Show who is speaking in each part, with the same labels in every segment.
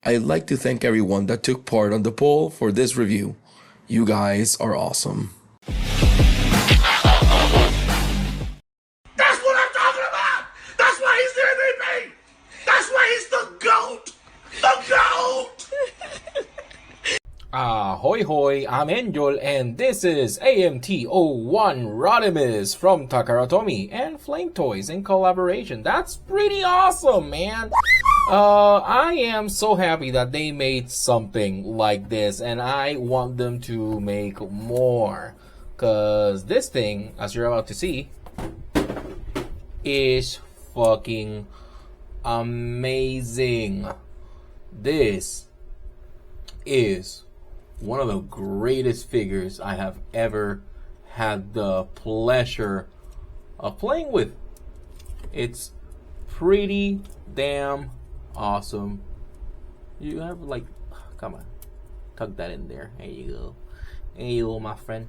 Speaker 1: I'd like to thank everyone that took part on the poll for this review. You guys are awesome.
Speaker 2: That's what I'm talking about! That's why he's the MVP! That's why he's the GOAT! The GOAT!
Speaker 3: Ahoy hoy, I'm Angel and this is AMT01 Rodimus from Takaratomi and Flame Toys in collaboration. That's pretty awesome, man! I am so happy that they made something like this and I want them to make more. Cause this thing, as you're about to see, is fucking amazing. This is one of the greatest figures I have ever had the pleasure of playing with. It's pretty damn awesome. You have like, come on, tuck that in there. There you go. There you go, my friend.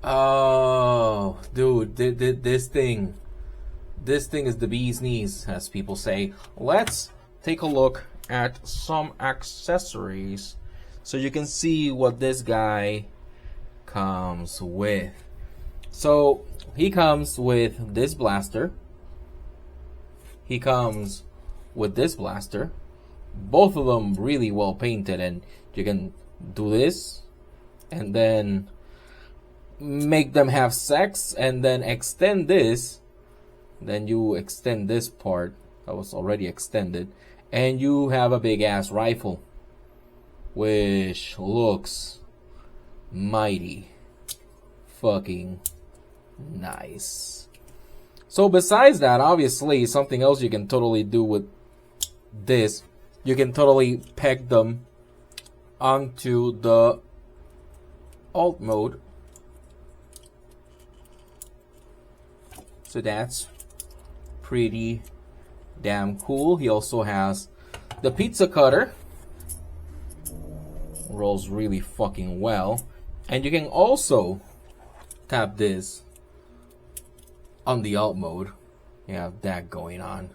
Speaker 3: Oh, dude, this thing is the bee's knees, as people say. Let's take a look at some accessories so you can see what this guy comes with. So he comes with this blaster. He comes with this blaster. Both of them really well painted, and you can do this and then make them have sex and then extend this. Then you extend this part that was already extended and you have a big ass rifle, which looks mighty fucking nice. So besides that, obviously something else you can totally do with this, you can totally peg them onto the alt mode. So that's pretty damn cool. He also has the pizza cutter. Rolls really fucking well. And you can also tap this on the alt mode. You have that going on.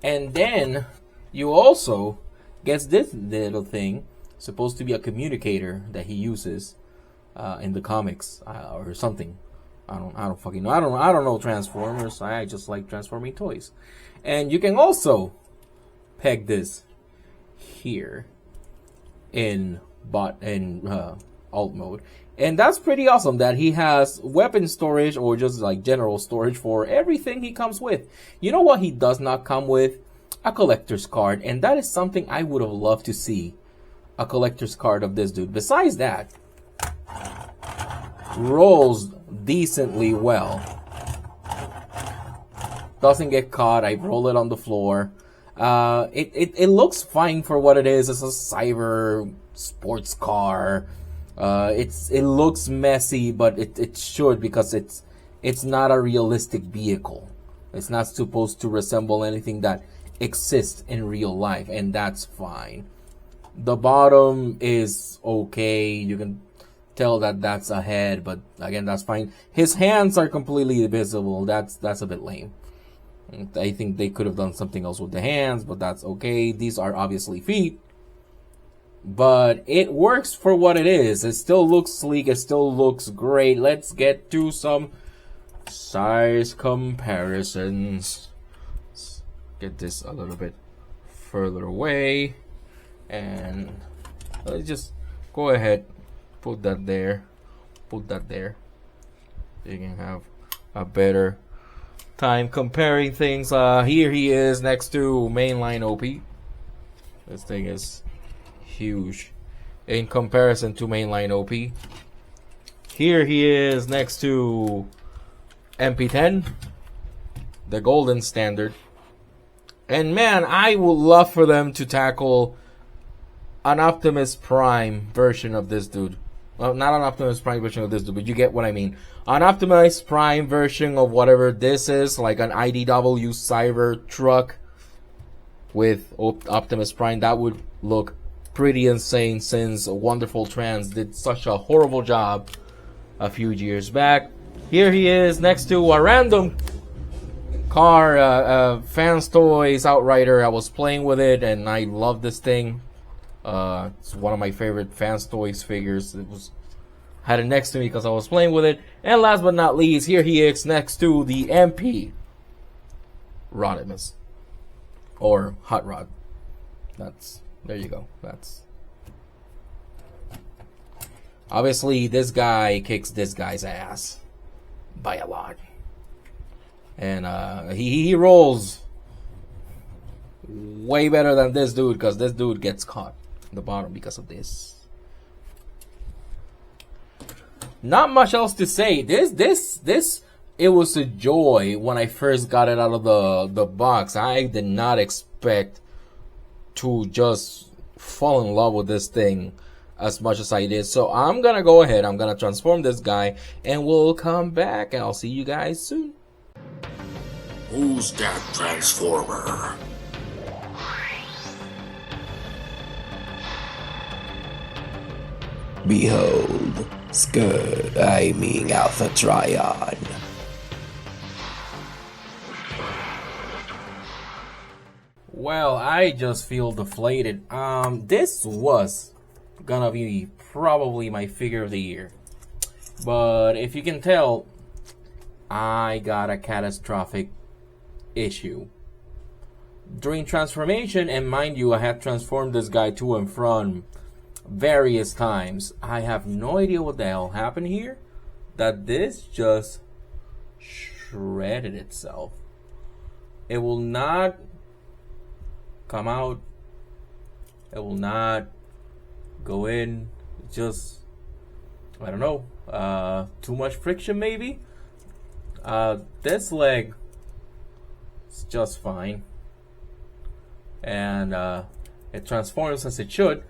Speaker 3: And then you also get this little thing, supposed to be a communicator that he uses in the comics or something. I don't fucking know. I don't know Transformers. I just like transforming toys. And you can also peg this here in alt mode. And that's pretty awesome that he has weapon storage or just like general storage for everything he comes with. You know what he does not come with? A collector's card. And that is something I would have loved to see. A collector's card of this dude. Besides that, rolls decently well. Doesn't get caught. I roll it on the floor. It looks fine for what it is. It's a cyber sports car. It looks messy, but it should, because it's not a realistic vehicle. It's not supposed to resemble anything that exists in real life, and that's fine. The bottom is okay. You can tell that that's a head, but again, that's fine. His hands are completely visible. That's a bit lame. I think they could have done something else with the hands, but that's okay. These are obviously feet, but it works for what it is. It still looks sleek. It still looks great. Let's get to some size comparisons. Let's get this a little bit further away, and let's just go ahead, put that there, put that there. You can have a better time comparing things. Here he is next to mainline OP. This thing is huge in comparison to mainline OP. Here he is next to MP10, the golden standard. And man, I would love for them to tackle an Optimus Prime version of this dude. Well, not an Optimus Prime version of this dude, but you get what I mean. An Optimus Prime version of whatever this is, like an IDW Cyber truck with Optimus Prime. That would look pretty insane, since Wonderful Trans did such a horrible job a few years back. Here he is next to a random car, Fans Toys Outrider. I was playing with it and I love this thing. It's one of my favorite Fans Toys figures. Had it next to me because I was playing with it. And last but not least, here he is next to the MP Rodimus, or Hot Rod. There you go. Obviously this guy kicks this guy's ass by a lot, and he rolls way better than this dude, because this dude gets caught in the bottom because of this. Not much else to say. This it was a joy when I first got it out of the box. I did not expect to just fall in love with this thing as much as I did. So I'm gonna go ahead, I'm gonna transform this guy, and we'll come back and I'll see you guys soon.
Speaker 2: Who's that transformer?
Speaker 1: Behold, Scud aiming Alpha Trion.
Speaker 3: Well, I just feel deflated. This was gonna be probably my figure of the year, but if you can tell, I got a catastrophic issue during transformation. And mind you, I had transformed this guy to and from various times. I have no idea what the hell happened here, that this just shredded itself. It will not come out, it will not go in. Just, I don't know, too much friction maybe. This leg is just fine, and it transforms as it should.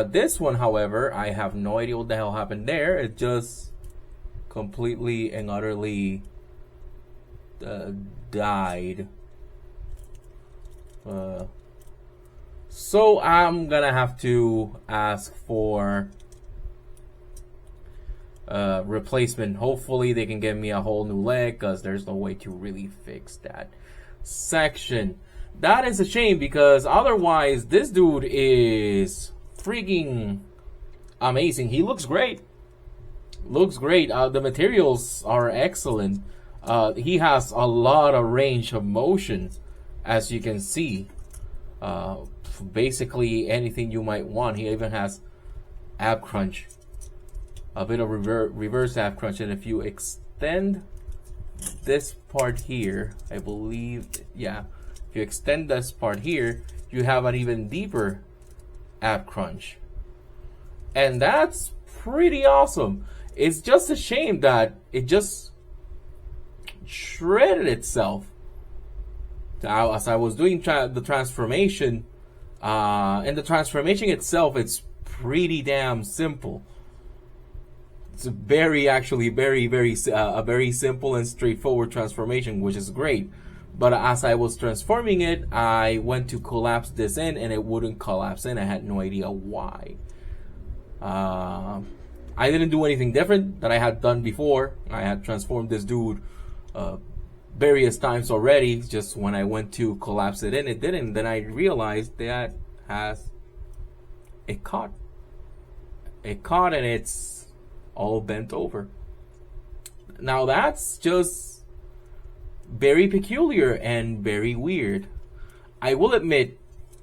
Speaker 3: This one, however, I have no idea what the hell happened there. It just completely and utterly died. So I'm gonna have to ask for replacement. Hopefully they can give me a whole new leg, because there's no way to really fix that section. That is a shame, because otherwise this dude is freaking amazing. He looks great. The materials are excellent. He has a lot of range of motion, as you can see. Basically anything you might want. He even has ab crunch, a bit of reverse ab crunch, and if you extend this part here, I believe, yeah, if you extend this part here, you have an even deeper ab crunch, and that's pretty awesome. It's just a shame that it just shredded itself. Now, as I was doing the transformation, and the transformation itself, it's pretty damn simple. It's a very simple and straightforward transformation, which is great. But as I was transforming it, I went to collapse this in, and it wouldn't collapse in. I had no idea why. I didn't do anything different that I had done before. I had transformed this dude various times already. Just when I went to collapse it in, it didn't. Then I realized that it caught, and it's all bent over. Now that's just very peculiar and very weird. I will admit,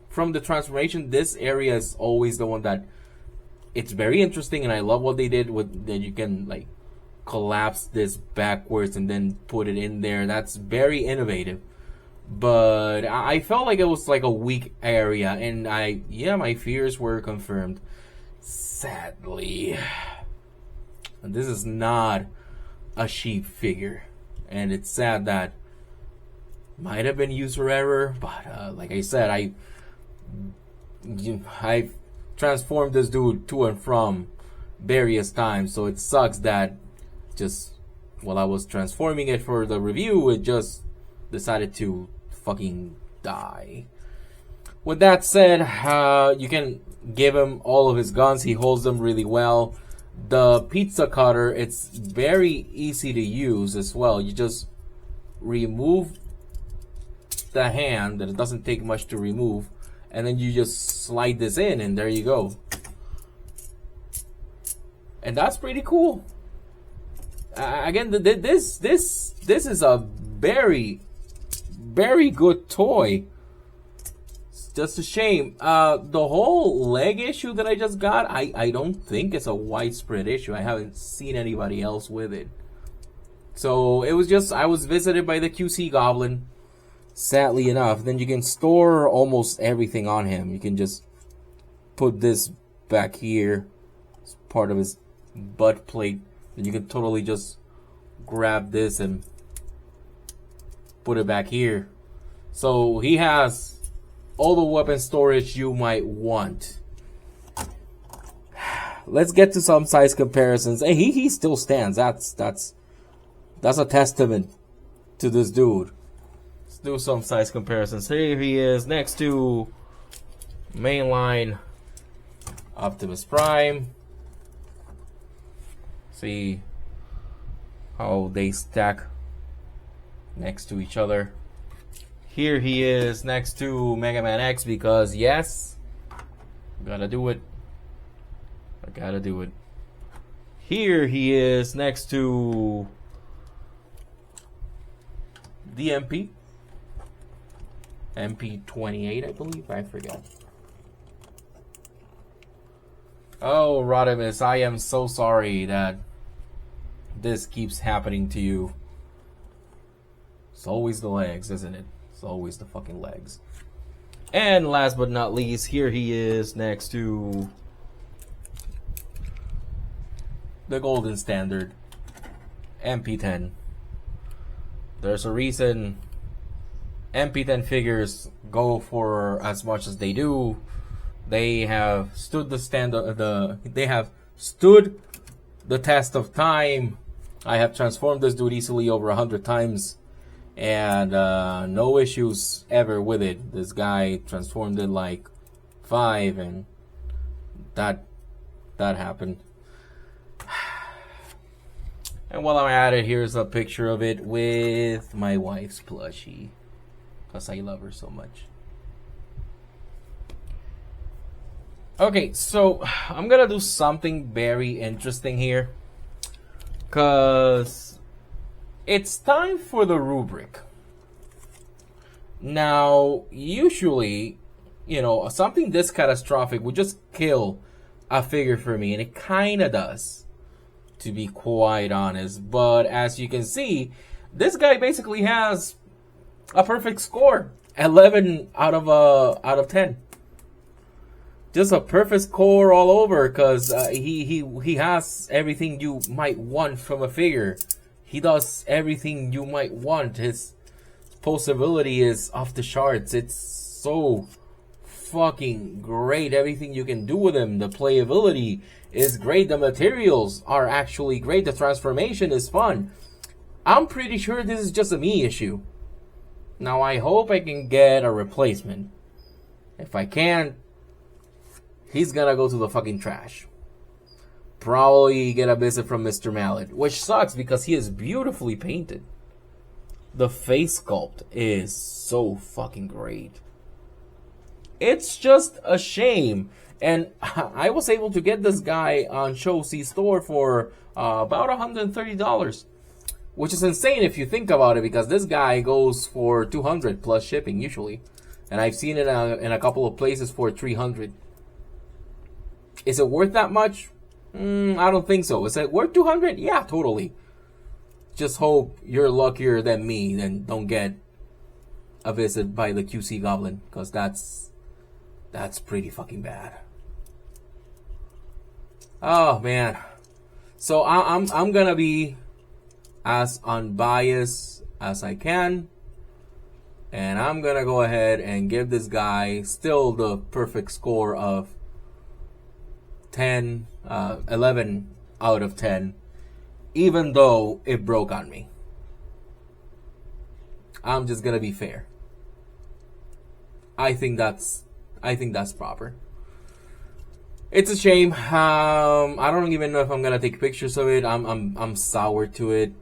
Speaker 3: from the transformation, this area is always the one that it's very interesting, and I love what they did with that. You can like collapse this backwards and then put it in there. That's very innovative. But I felt like it was like a weak area, and my fears were confirmed, sadly. And this is not a cheap figure, and it's sad that might have been user error, but like I said, I've transformed this dude to and from various times, so it sucks that just while I was transforming it for the review, it just decided to fucking die. With that said, you can give him all of his guns. He holds them really well. The pizza cutter, it's very easy to use as well. You just remove the hand, and it doesn't take much to remove, and then you just slide this in, and there you go. And that's pretty cool. Again, this is a very, very good toy. It's just a shame. The whole leg issue that I just got, I don't think it's a widespread issue. I haven't seen anybody else with it. So it was just, I was visited by the QC Goblin, sadly enough. Then you can store almost everything on him. You can just put this back here. It's part of his butt plate. Then you can totally just grab this and put it back here. So he has all the weapon storage you might want. Let's get to some size comparisons. Hey, he still stands. That's a testament to this dude. Let's do some size comparisons. Here he is next to mainline Optimus Prime. See how they stack next to each other. Here he is next to Mega Man X, because yes, gotta do it. I gotta do it. Here he is next to the MP28, I believe. I forgot. Oh, Rodimus, I am so sorry that this keeps happening to you. It's always the legs, isn't it? It's always the fucking legs. And last but not least, here he is next to the golden standard, MP10. There's a reason MP10 figures go for as much as they do. They have stood the they have stood the test of time. I have transformed this dude easily over 100 times, and no issues ever with it. This guy transformed it like 5, and that happened. And while I'm at it, here's a picture of it with my wife's plushie, because I love her so much. Okay, so I'm gonna do something very interesting here, because it's time for the rubric. Now, usually, you know, something this catastrophic would just kill a figure for me, and it kinda does, to be quite honest. But as you can see, this guy basically has a perfect score, 11 out of 10. Just a perfect score all over, because he has everything you might want from a figure. He does everything you might want. His posability is off the charts. It's so fucking great. Everything you can do with him. The playability is great. The materials are actually great. The transformation is fun. I'm pretty sure this is just a me issue. Now I hope I can get a replacement. If I can't, he's gonna go to the fucking trash. Probably get a visit from Mr. Mallet, which sucks because he is beautifully painted. The face sculpt is so fucking great. It's just a shame. And I was able to get this guy on Show C Store for about $130, which is insane if you think about it, because this guy goes for $200 plus shipping usually, and I've seen it in a couple of places for $300. Is it worth that much? I don't think so. Is it worth $200? Yeah, totally. Just hope you're luckier than me and don't get a visit by the QC Goblin, because that's pretty fucking bad. Oh man. So I'm gonna be as unbiased as I can, and I'm gonna go ahead and give this guy still the perfect score of 11 out of 10, even though it broke on me. I'm just gonna be fair. I think that's proper. It's a shame. I don't even know if I'm gonna take pictures of it. I'm sour to it,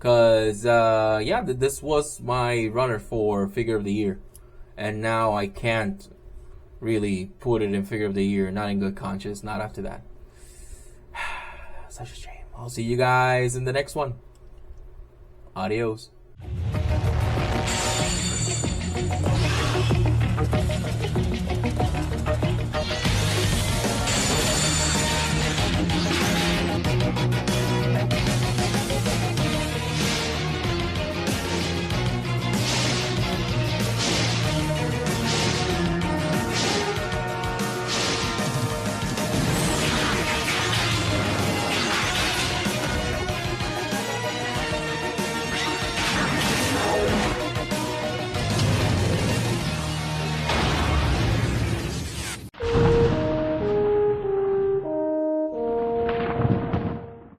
Speaker 3: cause yeah, this was my runner for figure of the year, and now I can't really put it in figure of the year. Not in good conscience. Not after that. Such a shame. I'll see you guys in the next one. Adios.